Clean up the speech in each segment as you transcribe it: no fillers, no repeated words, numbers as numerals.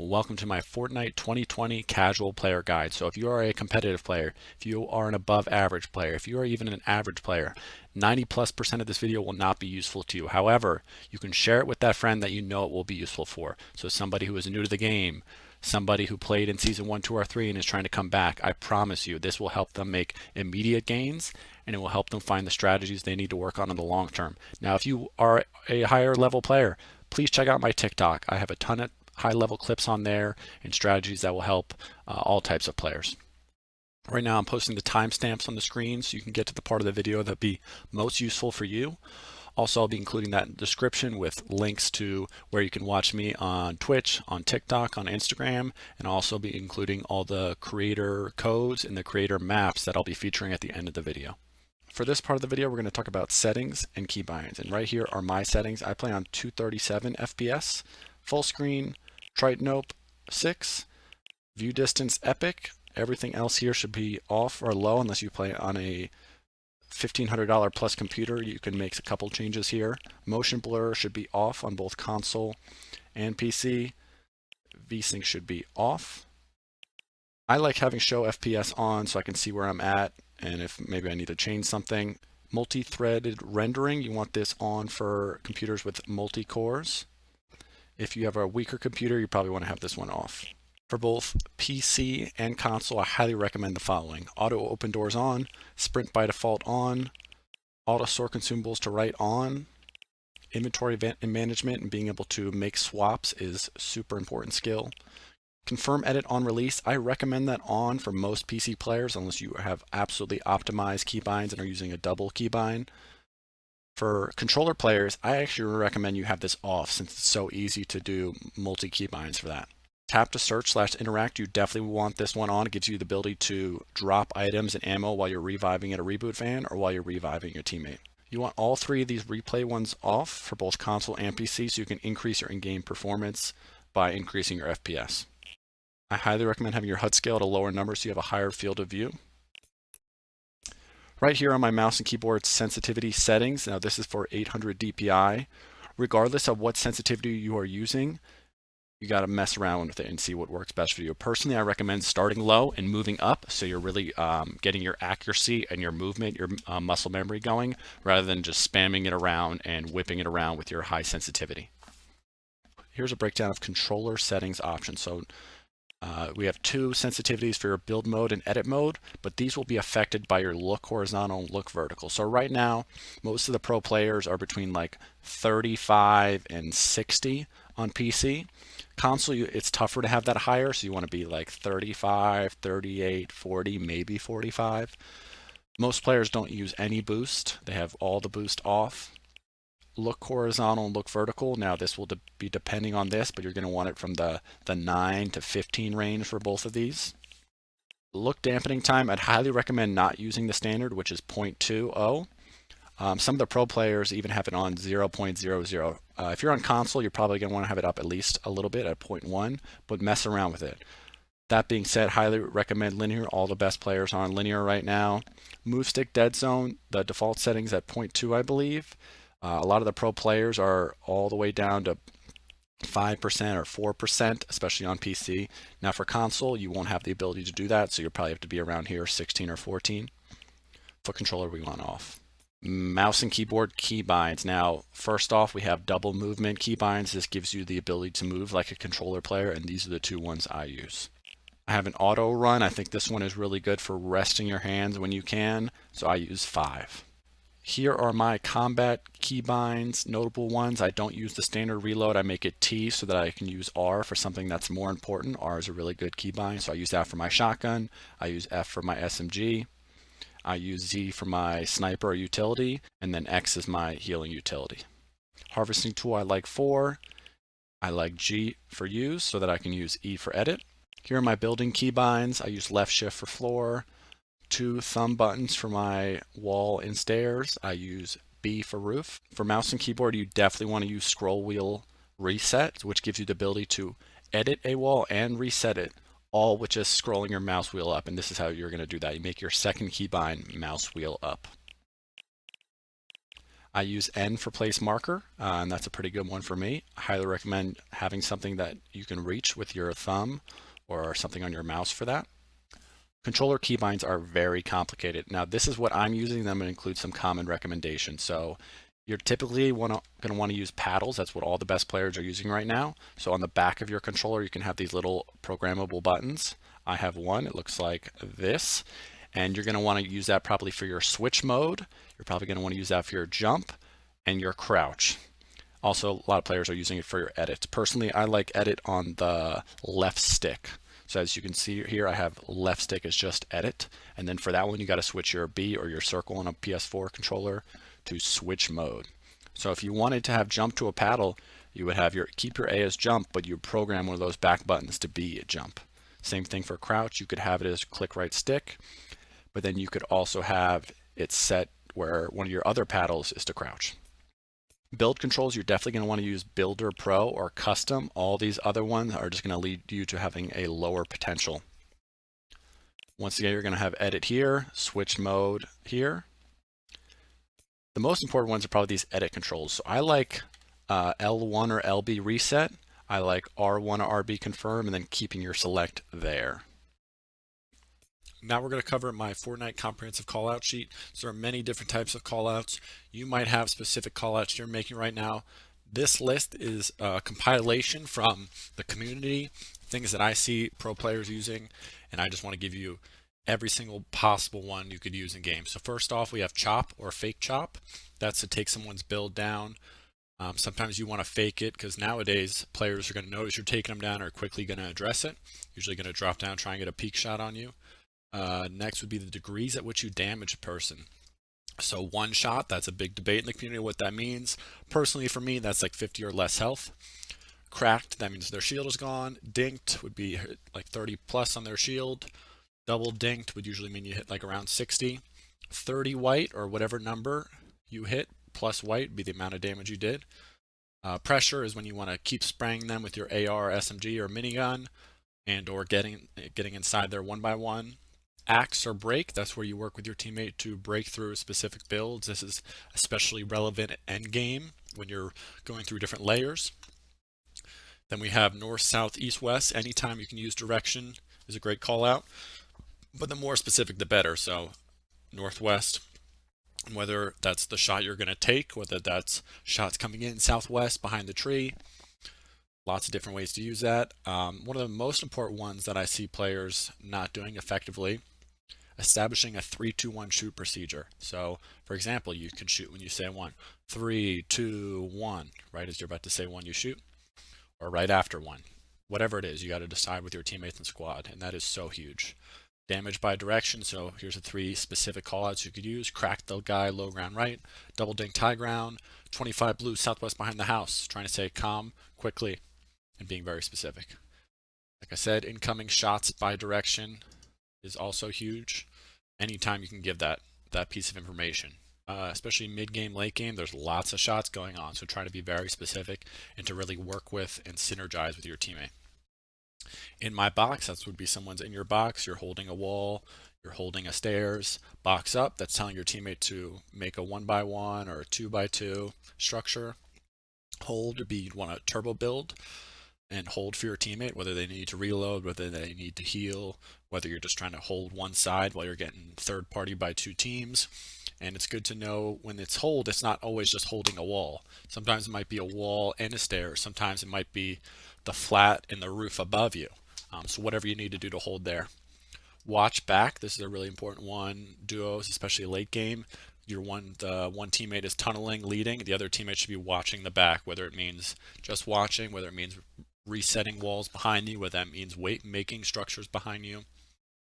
Welcome to my Fortnite 2020 Casual Player Guide. So if you are a competitive player, if you are an above average player, if you are even an average player, 90+% of this video will not be useful to you. However, you can share it with that friend that you know it will be useful for. So somebody who is new to the game, somebody who played in season 1, 2, or 3 and is trying to come back, I promise you this will help them make immediate gains and it will help them find the strategies they need to work on in the long term. Now, if you are a higher level player, please check out my TikTok. I have a ton of high-level clips on there and strategies that will help all types of players. Right now I'm posting the timestamps on the screen so you can get to the part of the video that'll be most useful for you. Also, I'll be including that in the description with links to where you can watch me on Twitch, on TikTok, on Instagram, and I'll also be including all the creator codes and the creator maps that I'll be featuring at the end of the video. For this part of the video, we're going to talk about settings and keybinds. And right here are my settings. I play on 237 FPS, full screen, Tritanope 6, view distance epic. Everything else here should be off or low unless you play on a $1,500 plus computer. You can make a couple changes here. Motion blur should be off on both console and PC. VSync should be off. I like having show FPS on so I can see where I'm at and if maybe I need to change something. Multi-threaded rendering, you want this on for computers with multi-cores. If you have a weaker computer, you probably want to have this one off. For both PC and console, I highly recommend the following. Auto open doors on, sprint by default on, auto store consumables to write on, inventory management and being able to make swaps is super important skill. Confirm edit on release, I recommend that on for most PC players unless you have absolutely optimized keybinds and are using a double keybind. For controller players, I actually recommend you have this off since it's so easy to do multi-keybinds for that. Tap to search / interact, you definitely want this one on. It gives you the ability to drop items and ammo while you're reviving at a reboot van or while you're reviving your teammate. You want all three of these replay ones off for both console and PC so you can increase your in-game performance by increasing your FPS. I highly recommend having your HUD scale at a lower number so you have a higher field of view. Right here on my mouse and keyboard sensitivity settings, now this is for 800 DPI. Regardless of what sensitivity you are using, you got to mess around with it and see what works best for you. Personally, I recommend starting low and moving up so you're really getting your accuracy and your movement, your muscle memory going, rather than just spamming it around and whipping it around with your high sensitivity. Here's a breakdown of controller settings options. So we have two sensitivities for your build mode and edit mode, but these will be affected by your look horizontal and look vertical. So right now, most of the pro players are between like 35 and 60 on PC. Console, it's tougher to have that higher, so you want to be like 35, 38, 40, maybe 45. Most players don't use any boost. They have all the boost off. Look horizontal and look vertical. Now this will be depending on this, but you're going to want it from the 9 to 15 range for both of these. Look dampening time, I'd highly recommend not using the standard, which is 0.20. Some of the pro players even have it on 0.00. If you're on console, you're probably going to want to have it up at least a little bit at 0.1, but mess around with it. That being said, highly recommend linear. All the best players are on linear right now. Move stick dead zone, the default settings at 0.2, I believe. A lot of the pro players are all the way down to 5% or 4%, especially on PC. Now for console, you won't have the ability to do that, so you'll probably have to be around here, 16 or 14. For controller, we want off. Mouse and keyboard keybinds. Now, first off, we have double movement keybinds. This gives you the ability to move like a controller player, and these are the two ones I use. I have an auto run. I think this one is really good for resting your hands when you can, so I use 5. Here are my combat keybinds, notable ones. I don't use the standard reload. I make it T so that I can use R for something that's more important. R is a really good keybind, so I use that for my shotgun. I use F for my SMG. I use Z for my sniper or utility, and then X is my healing utility. Harvesting tool, I like 4. I like G for use so that I can use E for edit. Here are my building keybinds. I use left shift for floor. 2 thumb buttons for my wall and stairs. I use B for roof. For mouse and keyboard, you definitely want to use scroll wheel reset, which gives you the ability to edit a wall and reset it, all with just scrolling your mouse wheel up. And this is how you're going to do that. You make your second keybind mouse wheel up. I use N for place marker, and that's a pretty good one for me. I highly recommend having something that you can reach with your thumb or something on your mouse for that. Controller keybinds are very complicated. Now, this is what I'm using. I'm going to include some common recommendations. So you're typically going to want to use paddles. That's what all the best players are using right now. So on the back of your controller, you can have these little programmable buttons. I have one. It looks like this. And you're going to want to use that probably for your switch mode. You're probably going to want to use that for your jump and your crouch. Also, a lot of players are using it for your edit. Personally, I like edit on the left stick. So as you can see here, I have left stick is just edit. And then for that one, you got to switch your B or your circle on a PS4 controller to switch mode. So if you wanted to have jump to a paddle, you would have keep your A as jump, but you program one of those back buttons to be a jump. Same thing for crouch. You could have it as click right stick, but then you could also have it set where one of your other paddles is to crouch. Build controls, you're definitely going to want to use Builder Pro or Custom. All these other ones are just going to lead you to having a lower potential. Once again, you're going to have edit here, switch mode here. The most important ones are probably these edit controls. So I like L1 or LB reset. I like R1 or RB confirm, and then keeping your select there. Now we're going to cover my Fortnite comprehensive callout sheet. So there are many different types of callouts. You might have specific callouts you're making right now. This list is a compilation from the community, things that I see pro players using, and I just want to give you every single possible one you could use in game. So first off, we have chop or fake chop. That's to take someone's build down. Sometimes you want to fake it because nowadays players are going to notice you're taking them down or quickly going to address it. Usually going to drop down, try and get a peek shot on you. Next would be the degrees at which you damage a person. So one shot, that's a big debate in the community what that means. Personally for me, that's like 50 or less health. Cracked, that means their shield is gone. Dinked would be like 30 plus on their shield. Double dinked would usually mean you hit like around 60. 30 white or whatever number you hit plus white would be the amount of damage you did. Pressure is when you want to keep spraying them with your AR, SMG, or minigun, and or getting inside there one by one. Axe or break, that's where you work with your teammate to break through specific builds. This is especially relevant at end game when you're going through different layers. Then we have north, south, east, west. Anytime you can use direction is a great call out, but the more specific the better. So northwest, whether that's the shot you're going to take, whether that's shots coming in southwest behind the tree. Lots of different ways to use that. One of the most important ones that I see players not doing effectively, establishing a 3-2-1 shoot procedure. So for example, you can shoot when you say one. 3, 2, 1, right as you're about to say one, you shoot, or right after one. Whatever it is, you got to decide with your teammates and squad, and that is so huge. Damage by direction, so here's the 3 specific callouts you could use. Crack the guy low ground right, double dink high ground, 25 blue southwest behind the house, trying to say calm, quickly, and being very specific. Like I said, incoming shots by direction is also huge. Anytime you can give that piece of information, especially mid-game, late game, there's lots of shots going on, so try to be very specific and to really work with and synergize with your teammate. In my box, that would be someone's in your box, you're holding a wall, you're holding a stairs, box up, that's telling your teammate to make a 1x1 or a 2x2 structure. Hold would be you'd want to turbo build and hold for your teammate, whether they need to reload, whether they need to heal, whether you're just trying to hold one side while you're getting third party by 2 teams. And it's good to know when it's hold, it's not always just holding a wall. Sometimes it might be a wall and a stair. Sometimes it might be the flat and the roof above you. So whatever you need to do to hold there. Watch back. This is a really important one. Duos, especially late game. The one teammate is tunneling, leading. The other teammate should be watching the back, whether it means just watching, whether it means resetting walls behind you, whether that means making structures behind you.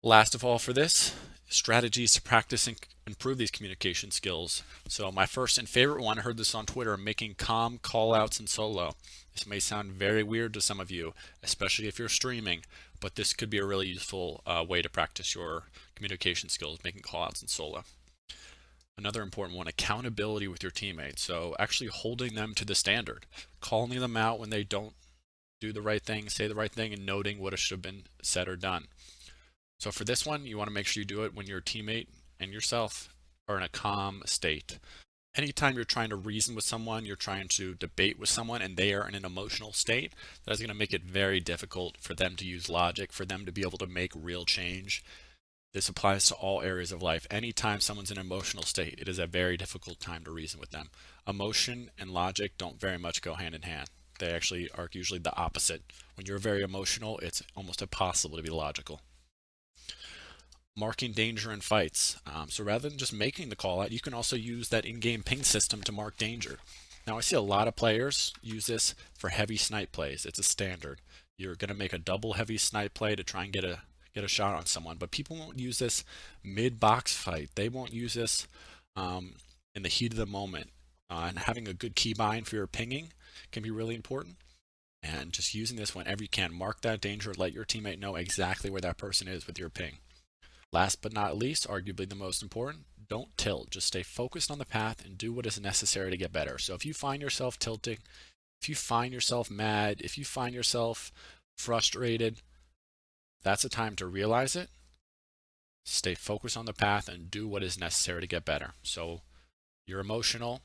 Last of all for this, strategies to practice and improve these communication skills. So my first and favorite one, I heard this on Twitter, making calm callouts in solo. This may sound very weird to some of you, especially if you're streaming, but this could be a really useful way to practice your communication skills, making callouts in solo. Another important one, accountability with your teammates. So actually holding them to the standard, calling them out when they don't do the right thing, say the right thing, and noting what should have been said or done. So for this one, you want to make sure you do it when your teammate and yourself are in a calm state. Anytime you're trying to reason with someone, you're trying to debate with someone, and they are in an emotional state, that's going to make it very difficult for them to use logic, for them to be able to make real change. This applies to all areas of life. Anytime someone's in an emotional state, it is a very difficult time to reason with them. Emotion and logic don't very much go hand in hand. They actually are usually the opposite. When you're very emotional, it's almost impossible to be logical. Marking danger in fights. So rather than just making the call out, you can also use that in-game ping system to mark danger. Now I see a lot of players use this for heavy snipe plays. It's a standard. You're going to make a double heavy snipe play to try and get a shot on someone, but people won't use this mid-box fight. They won't use this in the heat of the moment. And having a good keybind for your pinging can be really important. And just using this whenever you can, mark that danger, let your teammate know exactly where that person is with your ping. Last but not least, arguably the most important, don't tilt. Just stay focused on the path and do what is necessary to get better. So if you find yourself tilting, if you find yourself mad, if you find yourself frustrated, that's a time to realize it, stay focused on the path, and do what is necessary to get better. So you're emotional,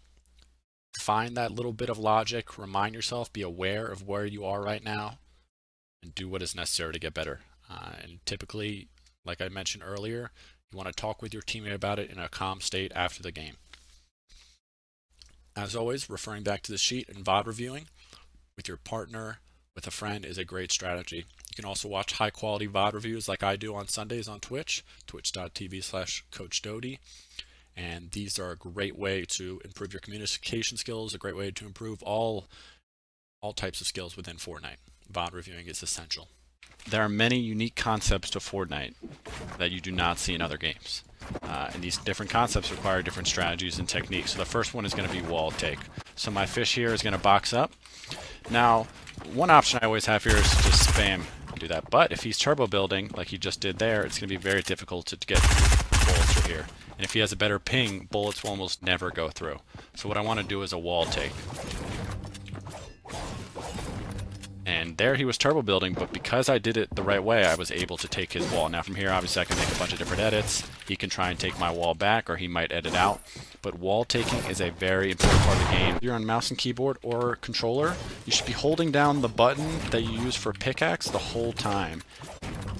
find that little bit of logic, remind yourself, be aware of where you are right now, and do what is necessary to get better. And typically, like I mentioned earlier, you want to talk with your teammate about it in a calm state after the game. As always, referring back to the sheet and VOD reviewing with your partner, with a friend is a great strategy. You can also watch high quality VOD reviews like I do on Sundays on Twitch, twitch.tv/CoachDoty. And these are a great way to improve your communication skills, a great way to improve all types of skills within Fortnite. VOD reviewing is essential. There are many unique concepts to Fortnite that you do not see in other games. And these different concepts require different strategies and techniques. So the first one is going to be wall take. So my fish here is going to box up. Now, one option I always have here is to just spam and do that. But if he's turbo building, like he just did there, it's going to be very difficult to get bullets through here. And if he has a better ping, bullets will almost never go through. So what I want to do is a wall take. And there he was turbo building, but because I did it the right way, I was able to take his wall. Now from here, obviously I can make a bunch of different edits. He can try and take my wall back, or he might edit out. But wall taking is a very important part of the game. If you're on mouse and keyboard or controller, you should be holding down the button that you use for pickaxe the whole time.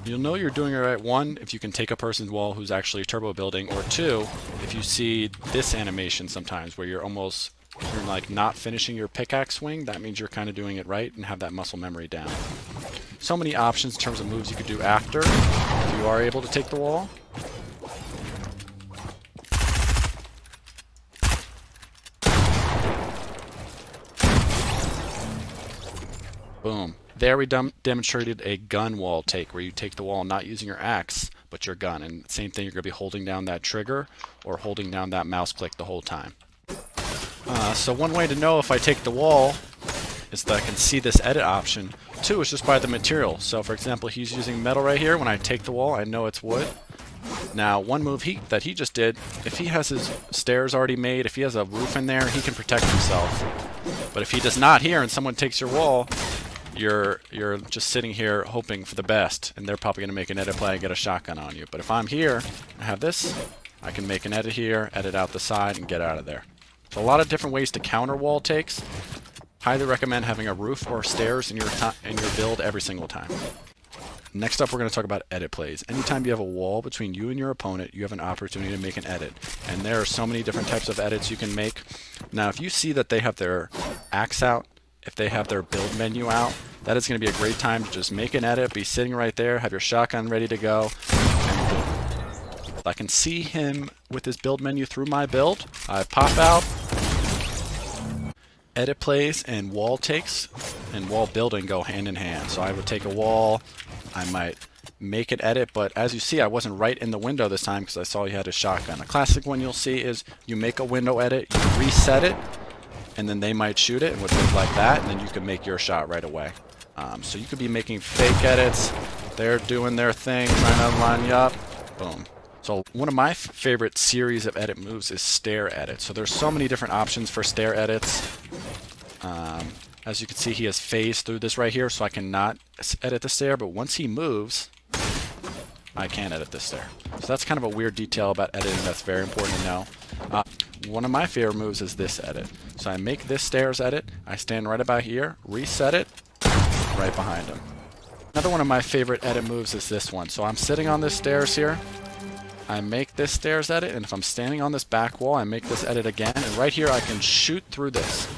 You'll know you're doing it right, one, if you can take a person's wall who's actually turbo building, or two, if you see this animation sometimes where you're like not finishing your pickaxe swing, that means you're kind of doing it right and have that muscle memory down. So many options in terms of moves you could do after if you are able to take the wall. Boom. There we demonstrated a gun wall take where you take the wall not using your axe but your gun, and same thing, you're going to be holding down that trigger or holding down that mouse click the whole time. So one way to know if I take the wall is that I can see this edit option. Two is just by the material. So for example, he's using metal right here. When I take the wall, I know it's wood. Now one move that he just did, if he has his stairs already made, if he has a roof in there, he can protect himself. But if he does not here and someone takes your wall, you're just sitting here hoping for the best, and they're probably going to make an edit play and get a shotgun on you. But if I'm here, I have this, I can make an edit here, edit out the side, and get out of there. So a lot of different ways to counter wall takes. Highly recommend having a roof or stairs in your build every single time. Next up, we're going to talk about edit plays. Anytime you have a wall between you and your opponent, you have an opportunity to make an edit. And there are so many different types of edits you can make. Now, if you see that they have their axe out, if they have their build menu out, that is going to be a great time to just make an edit, be sitting right there, have your shotgun ready to go. I can see him with his build menu through my build. I pop out. Edit plays and wall takes and wall building go hand in hand. So I would take a wall, I might make an edit, but as you see, I wasn't right in the window this time because I saw he had a shotgun. A classic one you'll see is you make a window edit, you reset it, and then they might shoot it, and would look like that, and then you can make your shot right away. So you could be making fake edits, they're doing their thing, trying to line you up, boom. So one of my favorite series of edit moves is stair edit. So there's so many different options for stair edits. As you can see, he has phased through this right here, so I cannot edit the stair, but once he moves, I can edit this stair. So that's kind of a weird detail about editing that's very important to know. one of my favorite moves is this edit. So I make this stairs edit, I stand right about here, reset it, right behind him. Another one of my favorite edit moves is this one. So I'm sitting on this stairs here, I make this stairs edit, and if I'm standing on this back wall, I make this edit again, and right here I can shoot through this.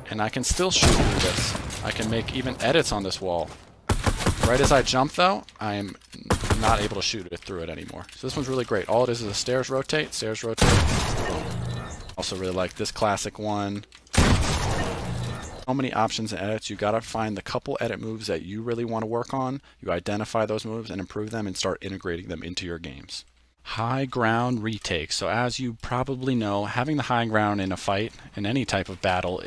And I can still shoot through this. I can make even edits on this wall. Right as I jump though, I'm not able to shoot it through it anymore. So this one's really great. All it is a stairs rotate, boom. Also really like this classic one. So many options and edits. You gotta find the couple edit moves that you really want to work on. You identify those moves and improve them and start integrating them into your games. Highground retakes. So as you probably know, having the high ground in a fight, in any type of battle,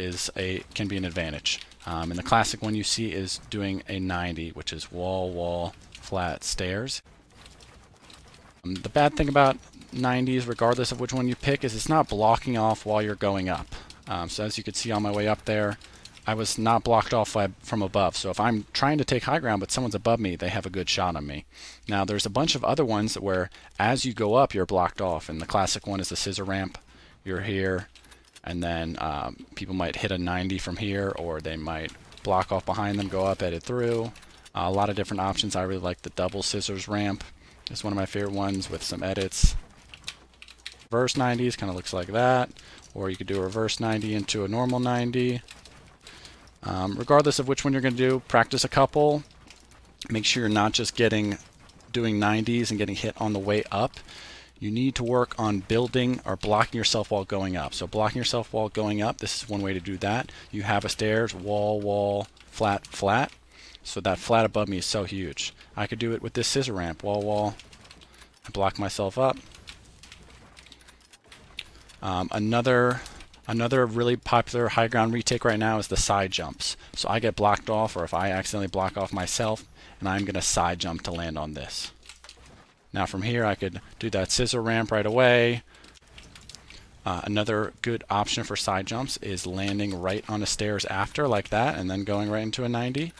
can be an advantage. And the classic one you see is doing a 90, which is wall, wall, flat, stairs. The bad thing about 90s, regardless of which one you pick, is it's not blocking off while you're going up. So as you can see on my way up there, I was not blocked off from above. So if I'm trying to take high ground but someone's above me, they have a good shot on me. Now there's a bunch of other ones where as you go up, you're blocked off. And the classic one is the scissor ramp. You're here, and then people might hit a 90 from here, or they might block off behind them, go up, edit through. A lot of different options. I really like the double scissors ramp. It's one of my favorite ones with some edits. Reverse 90s kind of looks like that, or you could do a reverse 90 into a normal 90. Regardless of which one you're going to do, practice a couple. Make sure you're not just doing 90s and getting hit on the way up. You need to work on building or blocking yourself while going up. So blocking yourself while going up, this is one way to do that. You have a stairs, wall, wall, flat, flat. So that flat above me is so huge. I could do it with this scissor ramp, wall, wall. I block myself up. Another really popular high ground retake right now is the side jumps. So I get blocked off, or if I accidentally block off myself, and I'm going to side jump to land on this. Now from here I could do that scissor ramp right away. Another good option for side jumps is landing right on the stairs after, like that, and then going right into a 90.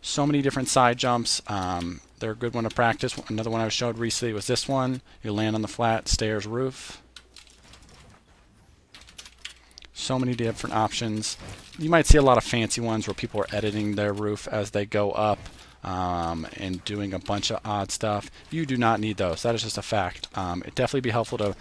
So many different side jumps. They're a good one to practice. Another one I showed recently was this one. You land on the flat stairs roof. So many different options. You might see a lot of fancy ones where people are editing their roof as they go up and doing a bunch of odd stuff. You do not need those. That is just a fact. It'd definitely be helpful to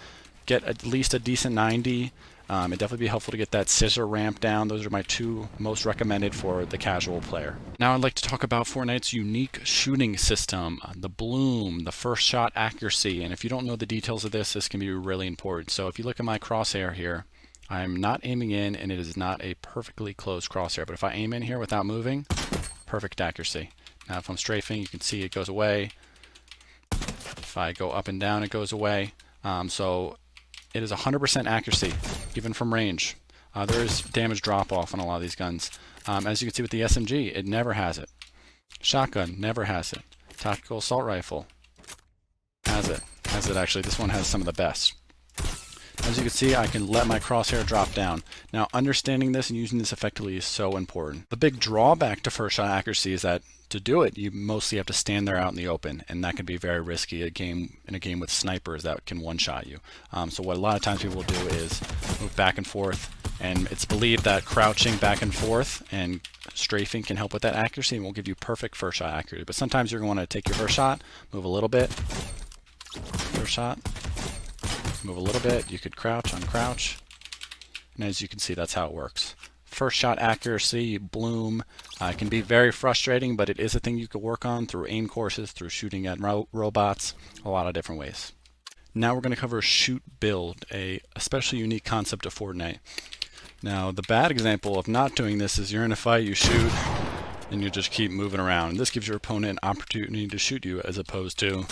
get at least a decent 90. It'd definitely be helpful to get that scissor ramp down. Those are my two most recommended for the casual player. Now I'd like to talk about Fortnite's unique shooting system, the bloom, the first shot accuracy. And if you don't know the details of this, this can be really important. So if you look at my crosshair here, I'm not aiming in, and it is not a perfectly closed crosshair. But if I aim in here without moving, perfect accuracy. Now if I'm strafing, you can see it goes away. If I go up and down, it goes away. So it is 100% accuracy, even from range. There is damage drop-off on a lot of these guns. As you can see with the SMG, it never has it. Shotgun, never has it. Tactical assault rifle, has it. Has it actually. This one has some of the best. As you can see, I can let my crosshair drop down. Now, understanding this and using this effectively is so important. The big drawback to first shot accuracy is that to do it, you mostly have to stand there out in the open, and that can be very risky. In a game with snipers that can one-shot you. So what a lot of times people will do is move back and forth, and it's believed that crouching back and forth and strafing can help with that accuracy and will give you perfect first shot accuracy. But sometimes you're going to take your first shot, move a little bit, first shot, move a little bit, you could crouch, uncrouch, and as you can see, that's how it works. First shot accuracy, bloom, can be very frustrating, but it is a thing you could work on through aim courses, through shooting at robots, a lot of different ways. Now we're going to cover shoot build, a especially unique concept of Fortnite. Now the bad example of not doing this is you're in a fight, you shoot, and you just keep moving around. This gives your opponent an opportunity to shoot you as opposed to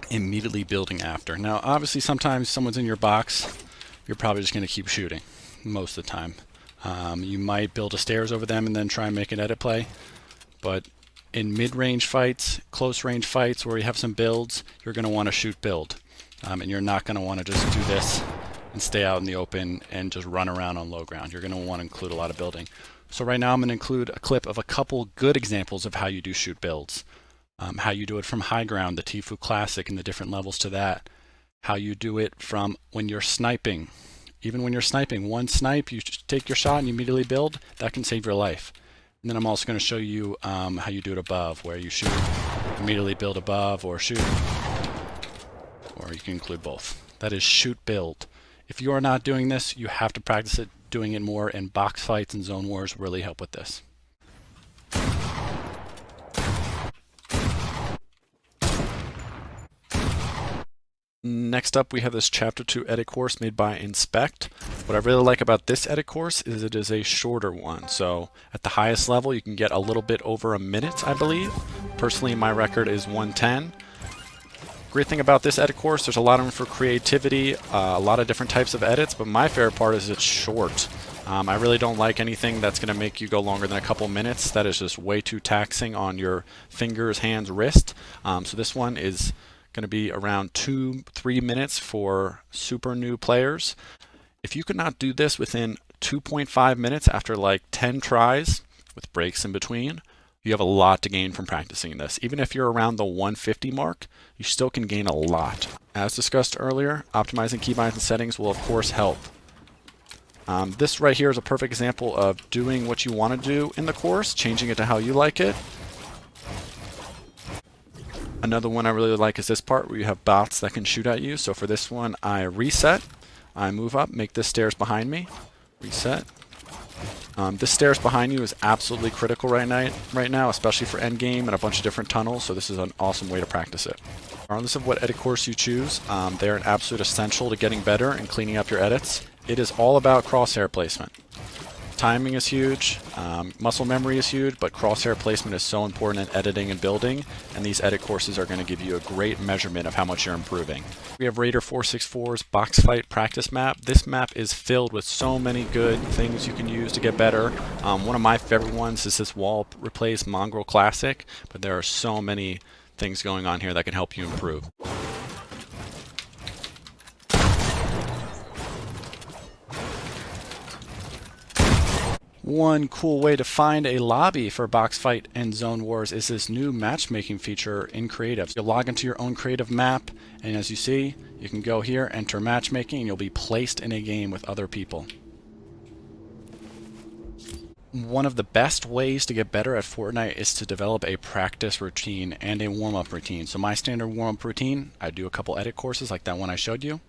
immediately building after. Now obviously sometimes someone's in your box, you're probably just going to keep shooting most of the time. You might build a stairs over them and then try and make an edit play, but in mid-range fights, close range fights where you have some builds, you're going to want to shoot build, and you're not going to want to just do this and stay out in the open and just run around on low ground. You're going to want to include a lot of building. So right now I'm going to include a clip of a couple good examples of how you do shoot builds. How you do it from high ground, the Tfue Classic and the different levels to that. how you do it from when you're sniping. Even when you're sniping, one snipe, you just take your shot and you immediately build. That can save your life. And then I'm also going to show you how you do it above, where you shoot, immediately build above, or shoot, or you can include both. That is shoot build. If you are not doing this, you have to practice it, doing it more, and box fights and zone wars really help with this. Next up, we have this Chapter 2 edit course made by Inspect. What I really like about this edit course is it is a shorter one. So at the highest level, you can get a little bit over a minute, I believe. Personally, my record is 1:10. Great thing about this edit course, there's a lot of room for creativity, a lot of different types of edits, but my favorite part is it's short. I really don't like anything that's going to make you go longer than a couple minutes. That is just way too taxing on your fingers, hands, wrist. So this one is going to be around 2-3 minutes for super new players. If you could not do this within 2.5 minutes after like 10 tries with breaks in between, you have a lot to gain from practicing this. Even if you're around the 150 mark, you still can gain a lot. As discussed earlier, optimizing keybinds and settings will of course help. This right here is a perfect example of doing what you want to do in the course, changing it to how you like it. Another one I really like is this part where you have bots that can shoot at you. So for this one, I reset, I move up, make this stairs behind me, reset. This stairs behind you is absolutely critical right now, especially for endgame and a bunch of different tunnels, so this is an awesome way to practice it. Regardless of what edit course you choose, they're an absolute essential to getting better and cleaning up your edits. It is all about crosshair placement. Timing is huge, muscle memory is huge, but crosshair placement is so important in editing and building, and these edit courses are going to give you a great measurement of how much you're improving. We have Raider464's Box Fight Practice Map. This map is filled with so many good things you can use to get better. One of my favorite ones is this wall replace Mongrel Classic, but there are so many things going on here that can help you improve. One cool way to find a lobby for box fight and zone wars is this new matchmaking feature in creative. You'll log into your own creative map, and as you see, you can go here, enter matchmaking, and you'll be placed in a game with other people. One of the best ways to get better at Fortnite is to develop a practice routine and a warm-up routine. So my standard warm-up routine, I do a couple edit courses like that one I showed you.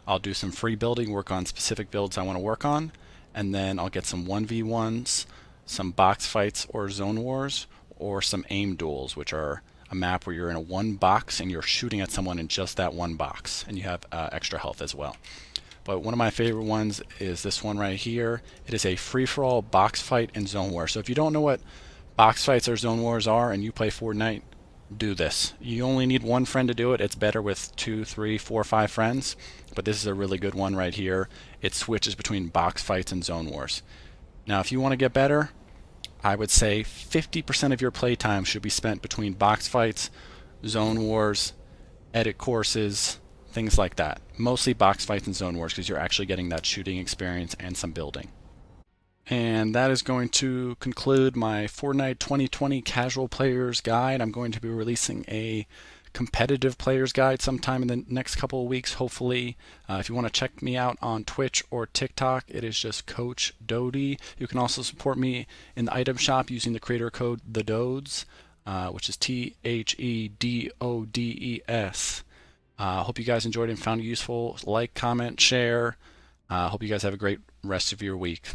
I'll do some free building, work on specific builds I want to work on, and then I'll get some 1v1s, some box fights or zone wars, or some aim duels, which are a map where you're in a one box and you're shooting at someone in just that one box, and you have extra health as well. But one of my favorite ones is this one right here. It is a free-for-all box fight and zone war. So if you don't know what box fights or zone wars are and you play Fortnite, do this. You only need one friend to do it. It's better with 2, 3, 4, 5 friends, but this is a really good one right here. It switches between box fights and zone wars. Now if you want to get better, I would say 50% of your playtime should be spent between box fights, zone wars, edit courses, things like that. Mostly box fights and zone wars because you're actually getting that shooting experience and some building. And that is going to conclude my Fortnite 2020 Casual Players Guide. I'm going to be releasing a competitive players guide sometime in the next couple of weeks, hopefully. If you want to check me out on Twitch or TikTok, it is just Coach Dodie. You can also support me in the item shop using the creator code TheDodes, which is TheDodes. Hope you guys enjoyed and found it useful. Like, comment, share. Hope you guys have a great rest of your week.